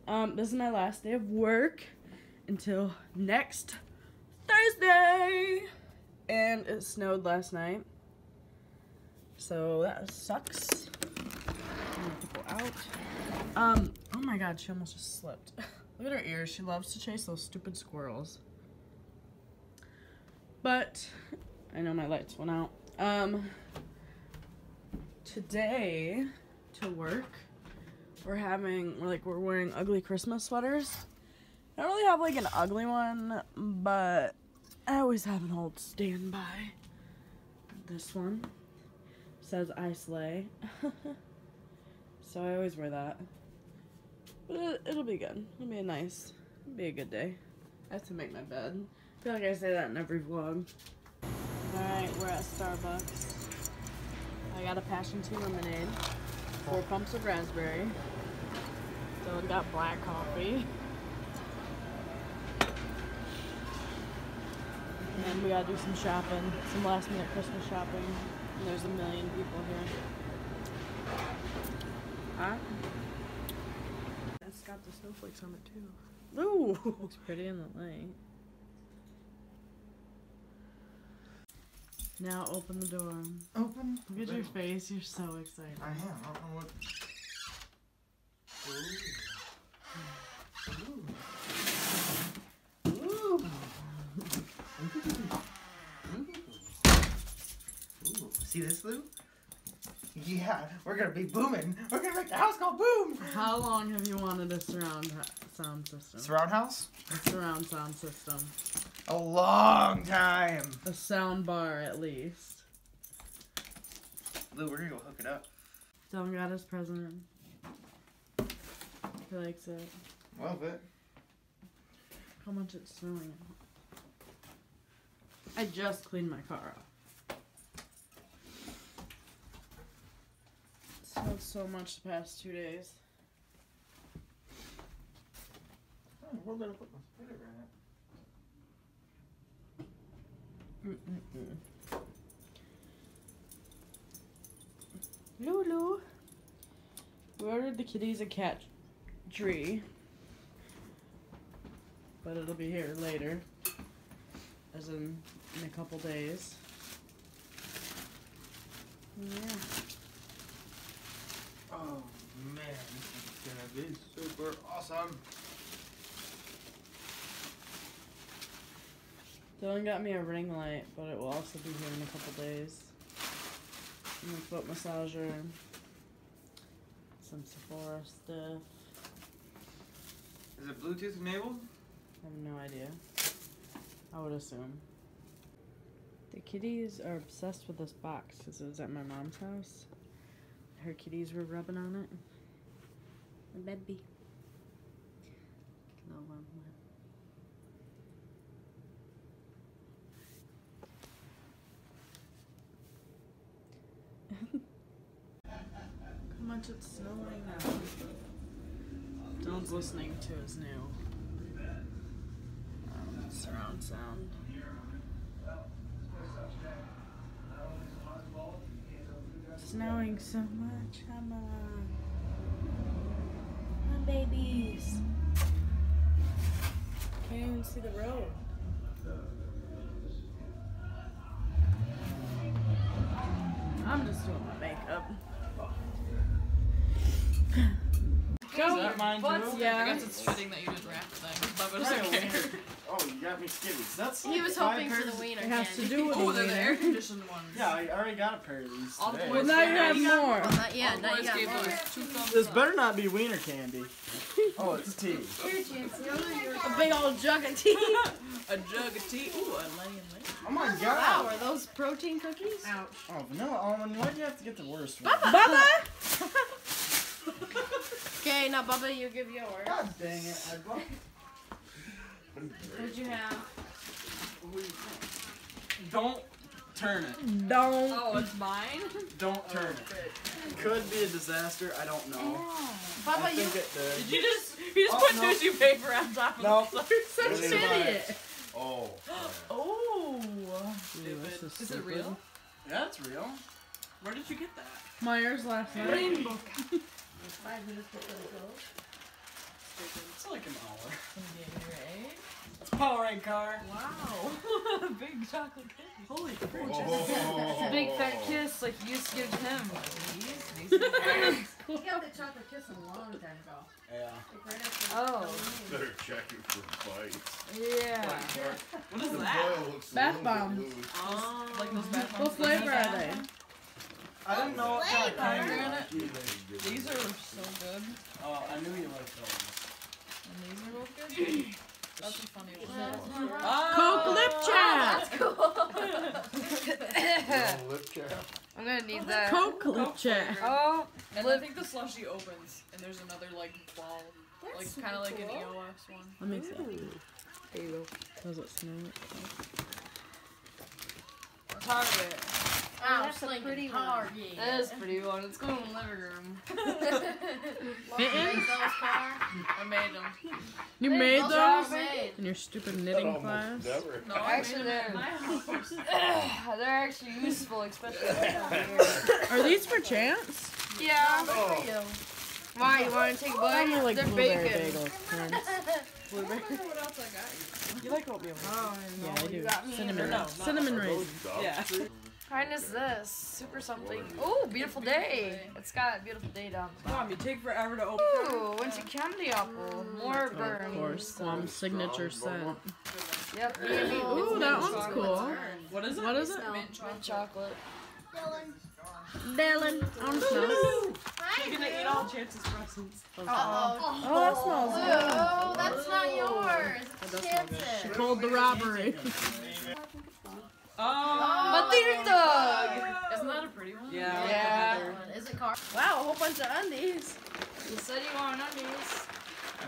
This is my last day of work until next Thursday. And it snowed last night. So that sucks. I'm gonna have to go out. Oh my god, she almost just slipped. Look at her ears. She loves to chase those stupid squirrels. But I know my lights went out. Today to work, we're wearing ugly Christmas sweaters. I don't really have like an ugly one, but I always have an old standby. This one says I slay. So I always wear that. But it'll be good. It'll be it'll be a good day. I have to make my bed. I feel like I say that in every vlog. Alright, we're at Starbucks. I got a passion tea lemonade, 4 pumps of raspberry. So we got black coffee. And we gotta do some shopping, some last minute Christmas shopping. And there's a million people here. It's got the snowflakes on it too. Ooh! Looks pretty in the light. Now open the door. Open? Look at your face, you're so excited. I am. I don't know what... Ooh. Ooh. See this, Lou? Yeah, we're gonna be booming. We're gonna make the house go boom! How long have you wanted a surround sound system? Surround house? A surround sound system. A long time. A sound bar, at least. Lou, we're gonna go hook it up. Dylan got his present. He likes it. Love it. How much it's snowing. I just cleaned my car up. It snowed so much the past 2 days. Oh, we're gonna put my spider in it. Lulu. We ordered the kitties a cat tree. But it'll be here later. As in a couple days. Yeah. Oh man, this is gonna be super awesome. Dylan got me a ring light, but it will also be here in a couple days. And a foot massager. Some Sephora stuff. Is it Bluetooth enabled? I have no idea. I would assume. The kitties are obsessed with this box because it was at my mom's house. Her kitties were rubbing on it. A baby. No one. How much it's snowing now. Dylan's listening to his new surround sound. Snowing so much, come on. Come on, babies. Can't even see the road. I'm just doing my makeup. Is that mine too? Yeah. I guess it's fitting that you did rap thing. Bubba doesn't care. Oh, you got me skivvies. That's He was hoping for the wiener It has to candy. do with Oh, the they're the wiener. air conditioned ones. Yeah, I already got a pair of these All the today. boys Well, now you have more. All the boys gave us 2 thumbs This up. better not be wiener candy. Oh, it's tea. A big old jug of tea. A jug of tea. Ooh, a lemon. Oh my Wow, god. are those protein cookies? Ouch. Oh, vanilla almond. Why'd you have to get the worst one? Bubba! Okay, now Bubba, you give yours. God dang it. What'd you have? Don't turn it. Don't. Oh, it's mine? Don't turn it. Could be a disaster. I don't know. Bubba, I you think it did. did you just put no. tissue paper on top of No. the Such Really an bad. idiot. Oh. Oh. Dude, this is Is it stupid. real? Yeah, it's real. Where did you get that? Myers last night. Rainbow. 5 minutes before the It's like an hour. Gatorade. It's Powerade car. Wow. Big chocolate cookie. Holy crap. It's a big fat kiss like you used to give to him. He got the chocolate kiss a long time ago. Yeah. Like right after Oh. Better check it for bites. Yeah. What is The that? boil looks a Bath little bit bombs. loose. Oh, like those bath What flavor are they? I didn't know what kind of Flavor. candy. These are so good. Oh, I knew you liked those. And these are both good. That's a funny one. Oh. Coke lip chat. Little lip cap. I'm gonna need that. Coke lip chat. Oh, And I think the slushie opens, and there's another like ball, like kind of like an EOS one. Let me see. there you go. Does it smell Target. Ow, That's a pretty one. Target. That is a pretty one. Let's go in the living room. I made them. You made Good those? job, mate. In your stupid That knitting almost class? never. No, I Actually, made them at they're- my house. They're actually useful, especially down here. Are these for Chance? Yeah. Oh, Why, you want to take a bite? They're like They're blueberry bacon. bagels. Chance. Blueberry. What else I got you? You like oatmeal? Oh, Yeah, no, I you do. got me Cinnamon, in No, not cinnamon those raisins. stuff. Yeah. Kind is this? Super something. Ooh, beautiful day. It's got a beautiful day down. Mom, you take forever to open. Ooh, winter candy apple. More Of burn. course, Mom's signature scent. Yep. Ooh, that one's cool. What is it? What is it? Mint chocolate. Mint chocolate. Dylan. On smells. You're gonna eat all Chance's presents. Uh-oh. Oh, that smells good. Oh, that's not yours. That does It's smell good. Chance's. Pulled the robbery. Oh. Matilda dog. Isn't that a pretty one? Yeah. Yeah. Is it car? Wow, a whole bunch of undies. You said you want undies.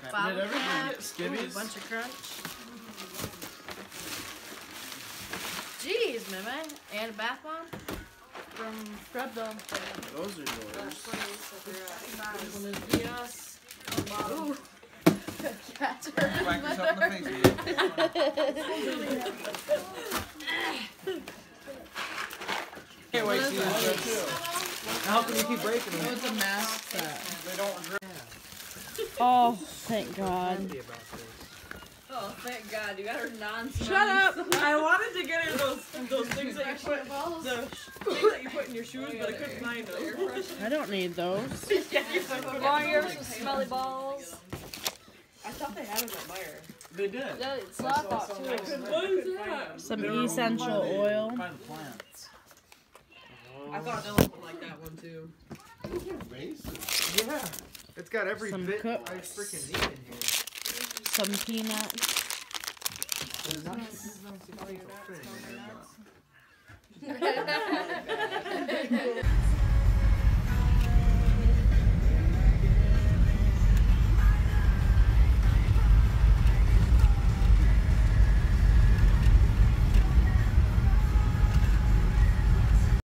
Did everyone get skivvies? Bunch of crunch. Jeez, Meme. And a bath bomb? From Scrub Dome. Those are yours. Yes. Ooh. Cats Whack yourself in the face. Can't wait to see this. How can you keep breaking them? It's a mask set. They don't grip. Oh, thank God. Oh, thank God. You got her nonsense. Shut up. I wanted to get her those things that you put the things that you put in your shoes, but I couldn't find them. I don't need those. Yeah, you put them Want yours with smelly balls? I thought they had them at Meyer. They did. Yeah, it's not that too. What is that? Some essential oil. By the plants. I thought they looked like that one too. Amazing. Yeah. It's got every Some bit cooks. I freaking need in here. Some peanuts.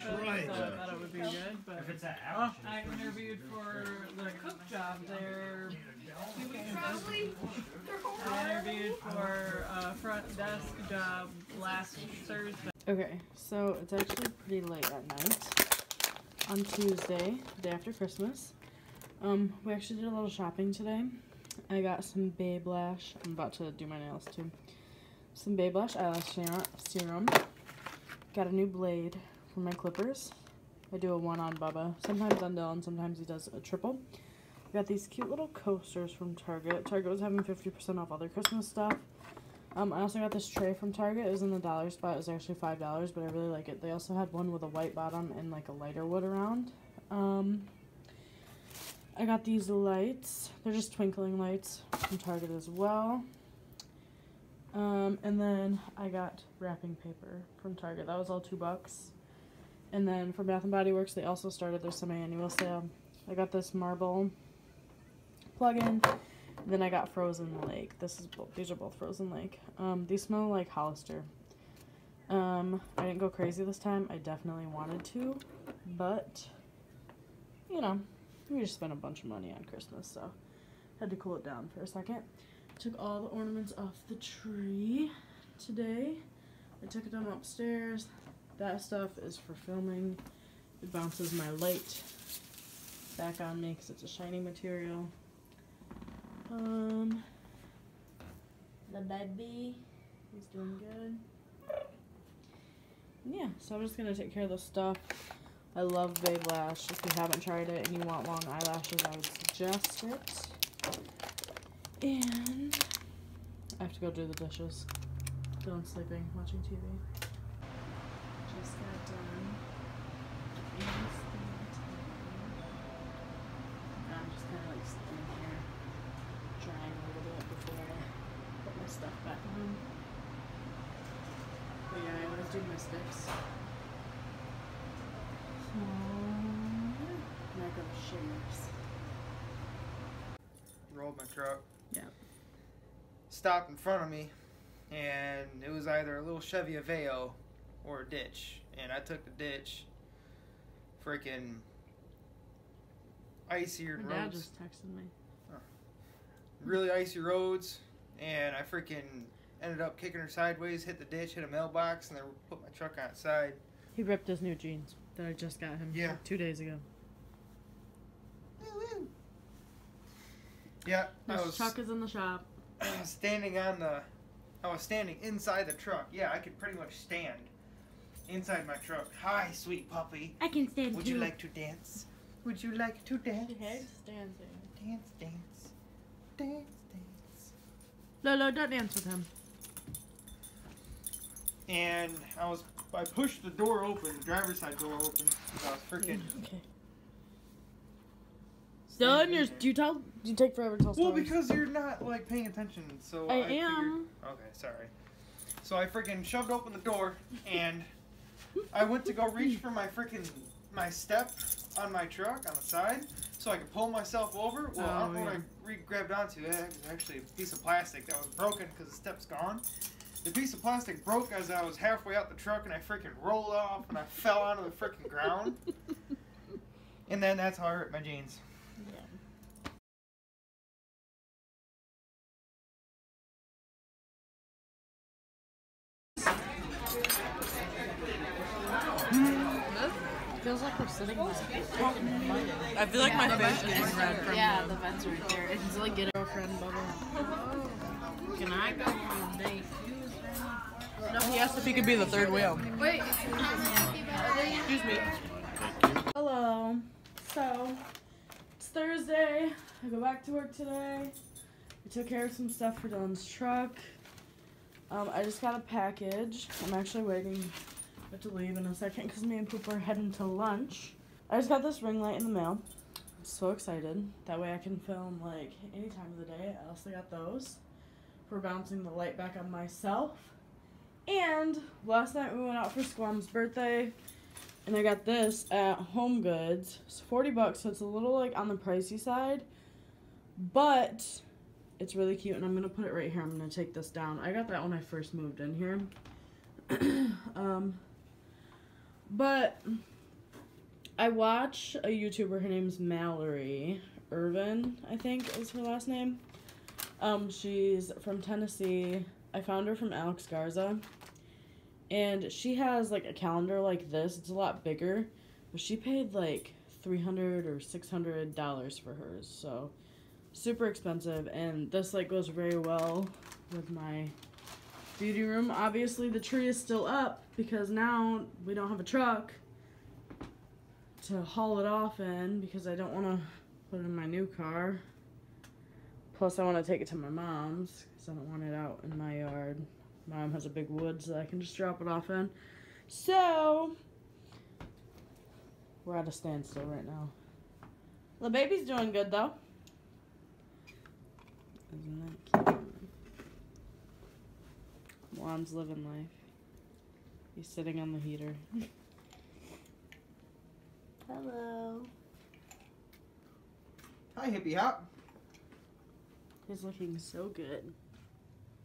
Right. So I thought it would be good, but If it's that I interviewed for the cook job there 2 weeks ago. I interviewed for a front desk job last Thursday. Okay, so it's actually pretty late at night on Tuesday, day after Christmas. We actually did a little shopping today. I got some Babe Lash. I'm about to do my nails too. Some Babe Lash eyelash serum. Got a new blade for my clippers. I do a one on Bubba. Sometimes on Dylan, sometimes he does a triple. Got these cute little coasters from Target. Target was having 50% off all their Christmas stuff. I also got this tray from Target. It was in the dollar spot. It was actually $5, but I really like it. They also had one with a white bottom and like a lighter wood around. I got these lights. They're just twinkling lights from Target as well. And then I got wrapping paper from Target. That was all $2. And then for Bath & Body Works, they also started their semi-annual sale. I got this marble plug-in. And then I got Frozen Lake. These are both Frozen Lake. These smell like Hollister. I didn't go crazy this time. I definitely wanted to, but you know, we just spent a bunch of money on Christmas, so had to cool it down for a second. Took all the ornaments off the tree today. I took them upstairs. That stuff is for filming. It bounces my light back on me because it's a shiny material. The baby is doing good. Yeah, so I'm just gonna take care of this stuff. I love Babe Lash. If you haven't tried it and you want long eyelashes, I would suggest it. And I have to go do the dishes. Dylan's sleeping, watching TV. Just got done. I'm just kind of like sitting here, drying a little bit before I put my stuff back on. But yeah, I always do my sticks. So, yeah. And I go to shares. Rolled my truck. Yeah. Stopped in front of me, and it was either a little Chevy Aveo or a ditch. And I took the ditch. Freaking icier My dad roads. just texted me. Really icy roads, and I freaking ended up kicking her sideways, hit the ditch, hit a mailbox, and then put my truck outside. He ripped his new jeans that I just got him Yeah. 2 days ago. Yeah, I His was truck is in the shop. standing inside the truck. Yeah, I could pretty much stand inside my truck. Hi, sweet puppy. I can stand Would you like to dance? Would you like to dance? Head stands there. Dance, dance, dance, dance. Lolo, don't dance with him. And I pushed the door open, the driver's side door open. I was freaking. Okay. Dylan, standing there. you take forever to tell Well, stories. because you're not like paying attention, so I figured- am. Okay, sorry. So I freaking shoved open the door, and I went to go reach for my step on my truck on the side, so I could pull myself over. Well, I don't know what I grabbed onto. It was actually a piece of plastic that was broken because the step's gone. The piece of plastic broke as I was halfway out the truck, and I freaking rolled off, and I fell onto the freaking ground. And then that's how I hurt my jeans. Feels like we're sitting there. I feel like my face is getting red from Yeah, the vents right there. It's like get a girlfriend bubble. Can I go on a date? No, he asked if he could be the third wheel. Wait. Excuse me. Hello. So, it's Thursday. I go back to work today. I took care of some stuff for Dylan's truck. I just got a package. I'm actually waiting to leave in a second because me and Poop are heading to lunch. I just got this ring light in the mail. I'm so excited. That way I can film like any time of the day. I also got those for bouncing the light back on myself. And last night we went out for Squam's birthday, and I got this at Home Goods. It's 40 bucks, so it's a little like on the pricey side, but it's really cute, and I'm gonna put it right here. I'm gonna take this down. I got that when I first moved in here. But I watch a YouTuber, her name's Mallory Irvin, I think is her last name. She's from Tennessee. I found her from Alex Garza. And she has like a calendar like this. It's a lot bigger. But she paid like $300 or $600 for hers. So super expensive. And this like goes very well with my beauty room. Obviously the tree is still up because now we don't have a truck to haul it off in because I don't want to put it in my new car. Plus I want to take it to my mom's because I don't want it out in my yard. Mom has a big woods that I can just drop it off in. So we're at a standstill right now. The baby's doing good though. Isn't that cute? Juan's living life. He's sitting on the heater. Hello. Hi, hippie hop. He's looking so good.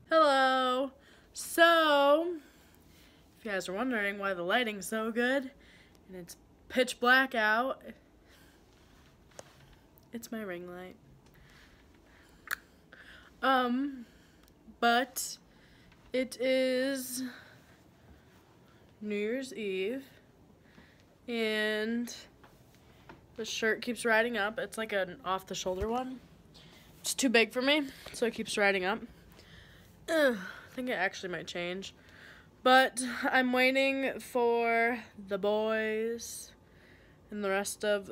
Hello. So, if you guys are wondering why the lighting's so good and it's pitch black out, it's my ring light. But it is New Year's Eve, and the shirt keeps riding up. It's like an off-the-shoulder one. It's too big for me, so it keeps riding up. I think it actually might change. But I'm waiting for the boys and the rest of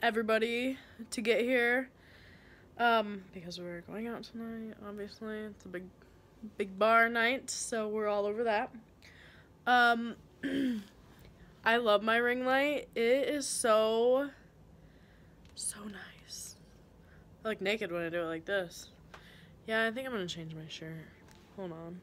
everybody to get here. Because we're going out tonight, obviously. It's a big bar night, so we're all over that. I love my ring light. It is so nice. I look naked when I do it like this. Yeah, I think I'm gonna change my shirt. Hold on.